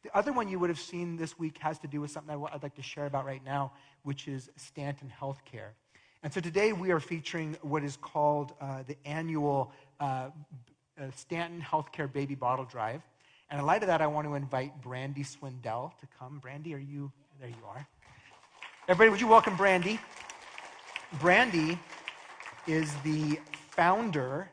The other one you would have seen this week has to do with something I'd like to share about right now, which is Stanton Healthcare. And so today we are featuring what is called the annual Stanton Healthcare Baby Bottle Drive. And in light of that, I want to invite Brandi Swindell to come. Brandi, are you? There you are. Everybody, would you welcome Brandi? Brandi is the founder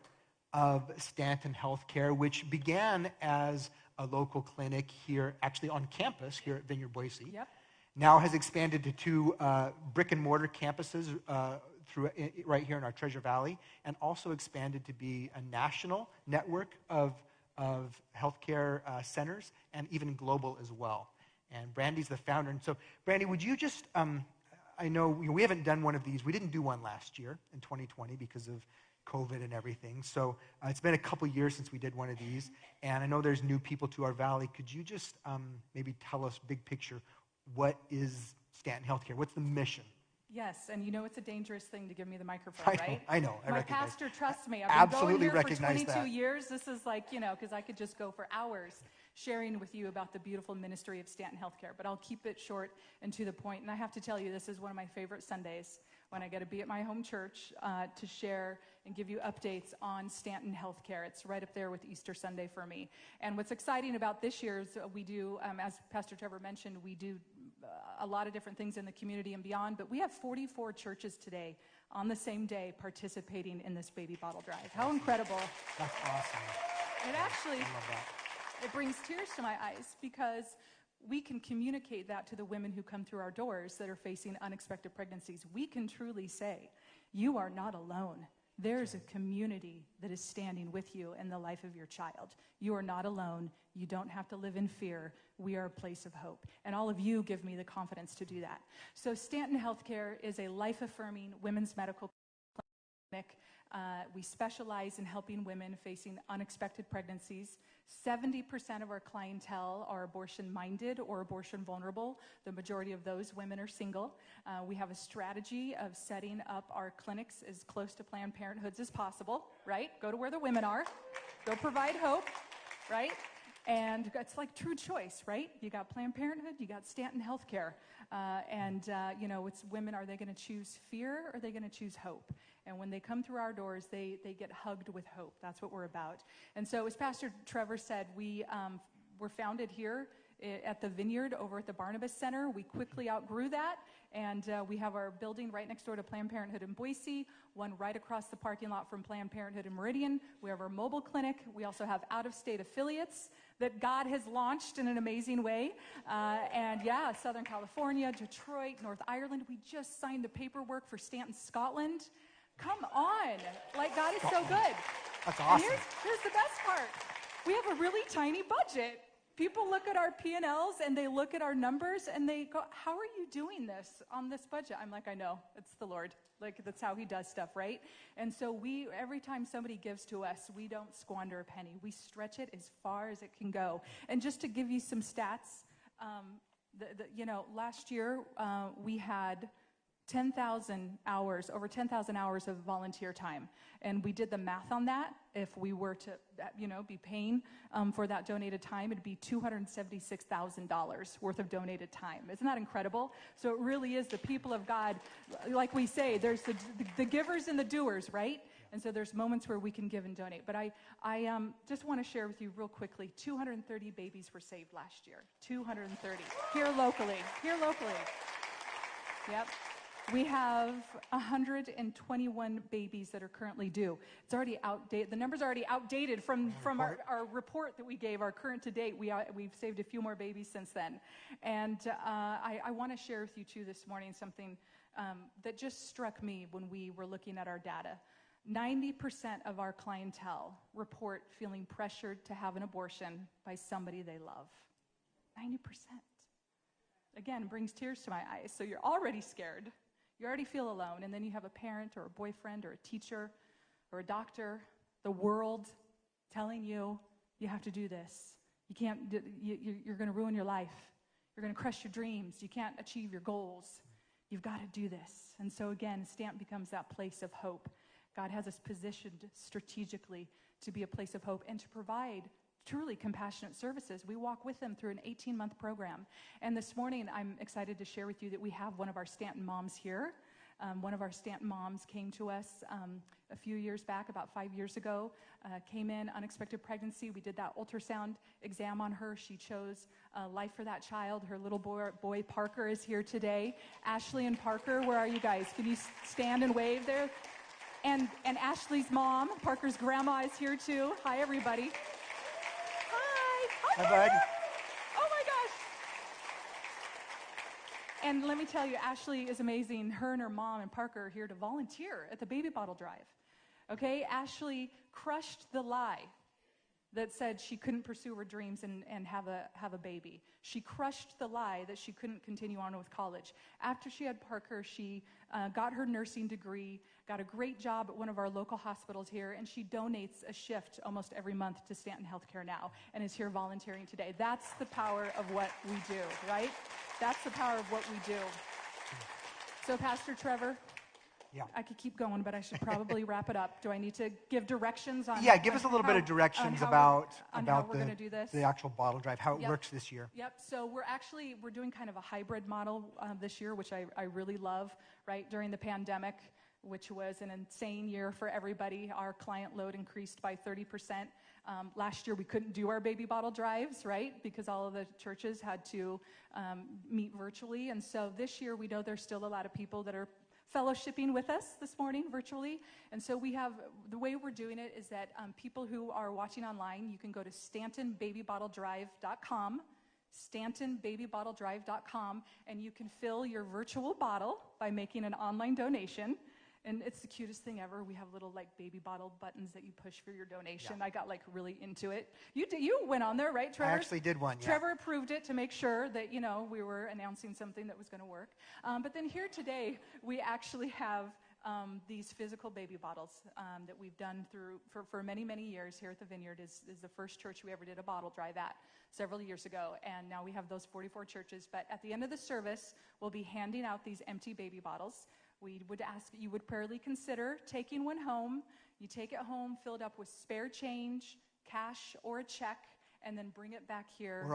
of Stanton Healthcare, which began as a local clinic here, actually on campus here at Vineyard, Boise. Yep. Now has expanded to 2 brick and mortar campuses right here in our Treasure Valley, and also expanded to be a national network of healthcare centers, and even global as well. And Brandi's the founder. And so, Brandi, would you just, I know we haven't done one of these. We didn't do one last year in 2020 because of COVID and everything. So it's been a couple years since we did one of these. And I know there's new people to our valley. Could you just maybe tell us big picture, what is Stanton Healthcare? What's the mission? Yes, and you know it's a dangerous thing to give me the microphone, right? I know. My pastor trusts me. I've been Absolutely going here for recognize 22 that. years. This is like, because I could just go for hours sharing with you about the beautiful ministry of Stanton Healthcare, but I'll keep it short and to the point. And I have to tell you, this is one of my favorite Sundays when I get to be at my home church to share and give you updates on Stanton Healthcare. It's right up there with Easter Sunday for me. And what's exciting about this year is we do, as Pastor Trevor mentioned, we do a lot of different things in the community and beyond, but we have 44 churches today on the same day participating in this baby bottle drive. How incredible. That's awesome. It actually, I love that. It brings tears to my eyes because we can communicate that to the women who come through our doors that are facing unexpected pregnancies. We can truly say, you are not alone. There's a community that is standing with you in the life of your child. You are not alone. You don't have to live in fear. We are a place of hope. And all of you give me the confidence to do that. So Stanton Healthcare is a life-affirming women's medical clinic. We specialize in helping women facing unexpected pregnancies. 70% of our clientele are abortion-minded or abortion-vulnerable. The majority of those women are single. We have a strategy of setting up our clinics as close to Planned Parenthoods as possible, right? Go to where the women are. Go provide hope, right? And it's like true choice, right? You got Planned Parenthood, you got Stanton Healthcare. It's women, are they going to choose fear or are they going to choose hope? And when they come through our doors, they get hugged with hope. That's what we're about. And so as Pastor Trevor said, we were founded here at the Vineyard over at the Barnabas Center. We quickly outgrew that, and we have our building right next door to Planned Parenthood in Boise, one right across the parking lot from Planned Parenthood in Meridian. We have our mobile clinic. We also have out-of-state affiliates that God has launched in an amazing way. Southern California, Detroit, North Ireland. We just signed the paperwork for Stanton, Scotland. Come on. Like, God is so good. That's awesome. And here's the best part. We have a really tiny budget. People look at our P&Ls and they look at our numbers and they go, how are you doing this on this budget? I'm like, I know. It's the Lord. Like, that's how he does stuff, right? And so every time somebody gives to us, we don't squander a penny. We stretch it as far as it can go. And just to give you some stats, last year we had 10,000 hours, over 10,000 hours of volunteer time. And we did the math on that. If we were to, be paying for that donated time, it'd be $276,000 worth of donated time. Isn't that incredible? So it really is the people of God. Like we say, there's the givers and the doers, right? And so there's moments where we can give and donate. But I just want to share with you real quickly, 230 babies were saved last year. 230. Here locally. Yep. We have 121 babies that are currently due. It's already outdated. The number's already outdated from our report that we gave, our current to date. We've saved a few more babies since then. And I want to share with you, too, this morning something that just struck me when we were looking at our data. 90% of our clientele report feeling pressured to have an abortion by somebody they love. 90%. Again, brings tears to my eyes. So you're already scared. You already feel alone, and then you have a parent or a boyfriend or a teacher or a doctor, the world telling you, you have to do this. You can't, you're going to ruin your life. You're going to crush your dreams. You can't achieve your goals. You've got to do this. And so again, Stanton becomes that place of hope. God has us positioned strategically to be a place of hope and to provide truly compassionate services. We walk with them through an 18-month program. And this morning, I'm excited to share with you that we have one of our Stanton moms here. One of our Stanton moms came to us a few years back, about 5 years ago, came in, unexpected pregnancy. We did that ultrasound exam on her. She chose life for that child. Her little boy Parker is here today. Ashley and Parker, where are you guys? Can you stand and wave there? And Ashley's mom, Parker's grandma, is here too. Hi, everybody. Hi. Hi, bud. Oh, my gosh. And let me tell you, Ashley is amazing. Her and her mom and Parker are here to volunteer at the baby bottle drive. Okay, Ashley crushed the lie that said she couldn't pursue her dreams and have a baby. She crushed the lie that she couldn't continue on with college. After she had Parker, she got her nursing degree, got a great job at one of our local hospitals here, and she donates a shift almost every month to Stanton Healthcare now and is here volunteering today. That's the power of what we do, right? That's the power of what we do. So, Pastor Trevor, Yeah. I could keep going, but I should probably wrap it up. Do I need to give directions on? Yeah, give us a little bit of directions about how we're going to do this. the actual bottle drive, how it works this year. Yep. So we're doing kind of a hybrid model this year, which I really love. Right during the pandemic, which was an insane year for everybody, our client load increased by 30%. Last year we couldn't do our baby bottle drives, right, because all of the churches had to meet virtually, and so this year we know there's still a lot of people that are fellowshipping with us this morning virtually. And so the way we're doing it is that people who are watching online, you can go to StantonBabyBottleDrive.com, StantonBabyBottleDrive.com, and you can fill your virtual bottle by making an online donation. And it's the cutest thing ever. We have little baby bottle buttons that you push for your donation. Yeah. I got really into it. You went on there, right, Trevor? I actually did one, yeah. Trevor approved it to make sure that, we were announcing something that was going to work. But then here today, we actually have these physical baby bottles that we've done for many, many years here at the Vineyard. Is the first church we ever did a bottle drive at several years ago. And now we have those 44 churches. But at the end of the service, we'll be handing out these empty baby bottles. We would ask that you would prayerfully consider taking one home. You take it home, fill it up with spare change, cash, or a check, and then bring it back here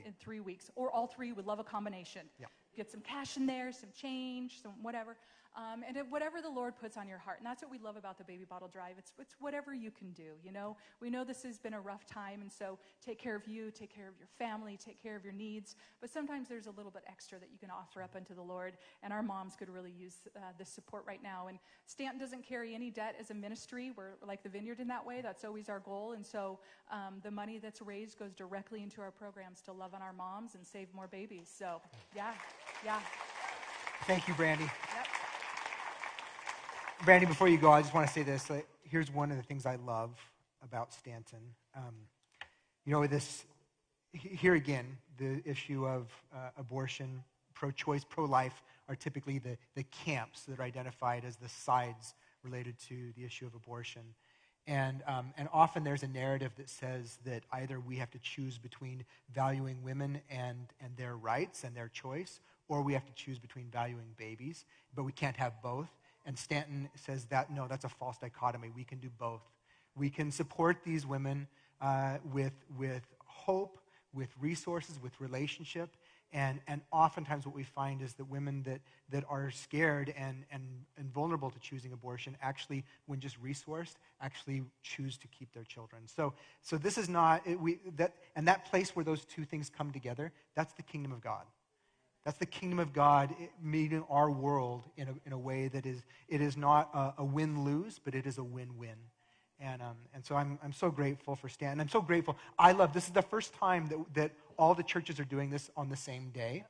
in 3 weeks. Or all three. We'd love a combination. Yeah. Get some cash in there, some change, some whatever. And whatever the Lord puts on your heart. And that's what we love about the baby bottle drive. It's whatever you can do, We know this has been a rough time, and so take care of you, take care of your family, take care of your needs. But sometimes there's a little bit extra that you can offer up unto the Lord, and our moms could really use this support right now. And Stanton doesn't carry any debt as a ministry. We're like the Vineyard in that way. That's always our goal. And so the money that's raised goes directly into our programs to love on our moms and save more babies. So, yeah. Thank you, Brandi. Yep. Brandi, before you go, I just want to say this. Here's one of the things I love about Stanton. Here again, the issue of abortion, pro-choice, pro-life are typically the camps that are identified as the sides related to the issue of abortion. And often there's a narrative that says that either we have to choose between valuing women and their rights and their choice, or we have to choose between valuing babies, but we can't have both. And Stanton says that, no, that's a false dichotomy. We can do both. We can support these women with hope, with resources, with relationship. And oftentimes what we find is that women that are scared and vulnerable to choosing abortion actually, when just resourced, actually choose to keep their children. So this is not, that place where those two things come together, that's the kingdom of God. That's the kingdom of God meeting our world in a way that it is not a win-lose, but it is a win-win. And so I'm so grateful for Stanton. I'm so grateful. This is the first time that all the churches are doing this on the same day.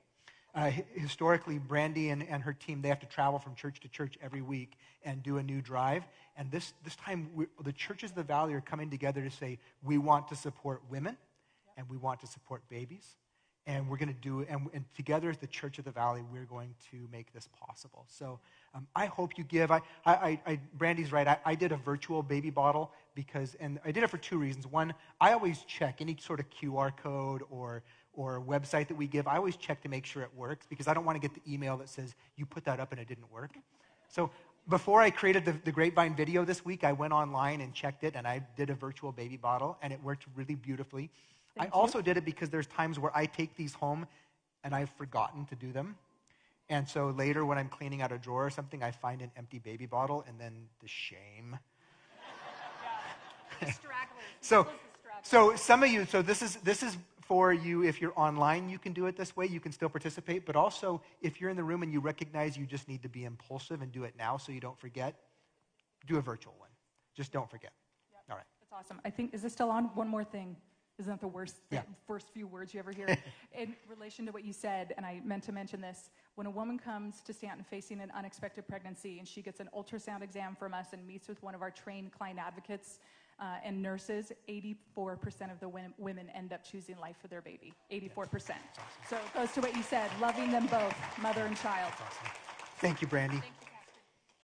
Historically, Brandi and her team, they have to travel from church to church every week and do a new drive. And this time, the churches of the Valley are coming together to say, we want to support women, and we want to support babies. And we're going to do it, and together as the Church of the Valley, we're going to make this possible. So I hope you give. Brandi's right. I did a virtual baby bottle and I did it for two reasons. One, I always check any sort of QR code or website that we give. I always check to make sure it works because I don't want to get the email that says, you put that up and it didn't work. So before I created the Grapevine video this week, I went online and checked it, and I did a virtual baby bottle, and it worked really beautifully. Thank I also did it because there's times where I take these home, and I've forgotten to do them. And so later when I'm cleaning out a drawer or something, I find an empty baby bottle, and then the shame. The stragglers. So some of you, so this is for you. If you're online, you can do it this way. You can still participate. But also, if you're in the room and you recognize you just need to be impulsive and do it now so you don't forget, do a virtual one. Just don't forget. Yep. All right. That's awesome. I think, is this still on? One more thing. Isn't that the worst, Yeah. first few words you ever hear? In relation to what you said, and I meant to mention this, when a woman comes to Stanton facing an unexpected pregnancy and she gets an ultrasound exam from us and meets with one of our trained client advocates and nurses, 84% of the women end up choosing life for their baby. 84%. Awesome. So it goes to what you said, loving them both, mother and child. That's awesome. Thank you, Brandi. Thank you.